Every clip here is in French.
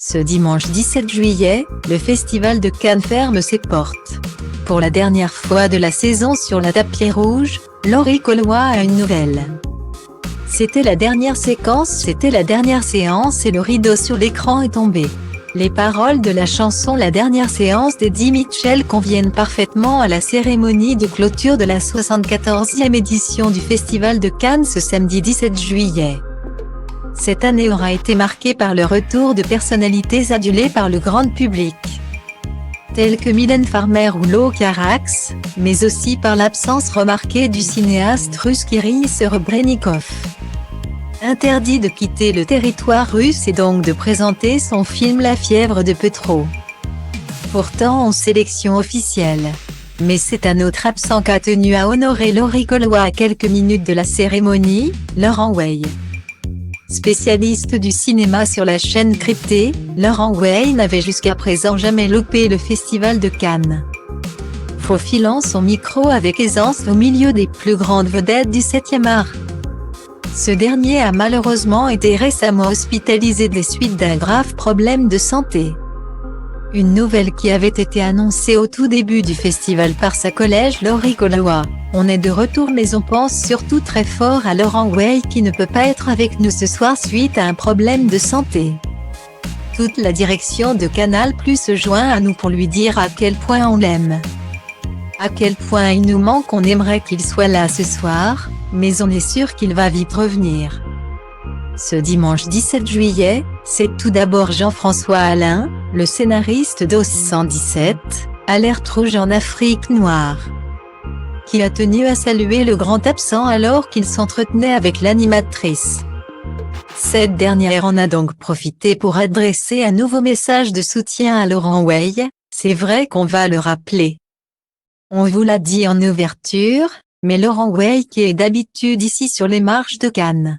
Ce dimanche 17 juillet, le Festival de Cannes ferme ses portes. Pour la dernière fois de la saison sur la tapis rouge, Laurie Collois a une nouvelle. C'était la dernière séquence, c'était la dernière séance et le rideau sur l'écran est tombé. Les paroles de la chanson La dernière séance d'Eddie Mitchell conviennent parfaitement à la cérémonie de clôture de la 74e édition du Festival de Cannes ce samedi 17 juillet. Cette année aura été marquée par le retour de personnalités adulées par le grand public, telles que Mylène Farmer ou Lo Carax, mais aussi par l'absence remarquée du cinéaste russe Kirill Serebrennikov. Interdit de quitter le territoire russe et donc de présenter son film La fièvre de Petro. Pourtant en sélection officielle. Mais c'est un autre absent qu'a tenu à honorer Laurie Collois à quelques minutes de la cérémonie, Laurent Weil. Spécialiste du cinéma sur la chaîne cryptée, Laurent Weil n'avait jusqu'à présent jamais loupé le Festival de Cannes. Faufilant son micro avec aisance au milieu des plus grandes vedettes du 7e art. Ce dernier a malheureusement été récemment hospitalisé des suites d'un grave problème de santé. Une nouvelle qui avait été annoncée au tout début du festival par sa collègue Laurie Collois. On est de retour mais on pense surtout très fort à Laurent Weil qui ne peut pas être avec nous ce soir suite à un problème de santé. Toute la direction de Canal+ se joint à nous pour lui dire à quel point on l'aime. À quel point il nous manque, on aimerait qu'il soit là ce soir, mais on est sûr qu'il va vite revenir. Ce dimanche 17 juillet, c'est tout d'abord Jean-François Alain, le scénariste d'OS 117, Alerte rouge en Afrique noire, qui a tenu à saluer le grand absent alors qu'il s'entretenait avec l'animatrice. Cette dernière en a donc profité pour adresser un nouveau message de soutien à Laurent Weil. C'est vrai qu'on va le rappeler. On vous l'a dit en ouverture, mais Laurent Weil qui est d'habitude ici sur les marches de Cannes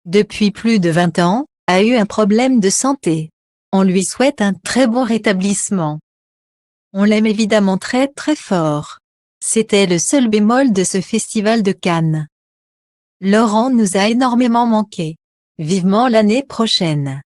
depuis plus de 20 ans, a eu un problème de santé. On lui souhaite un très bon rétablissement. On l'aime évidemment très très fort. C'était le seul bémol de ce festival de Cannes. Laurent nous a énormément manqué. Vivement l'année prochaine.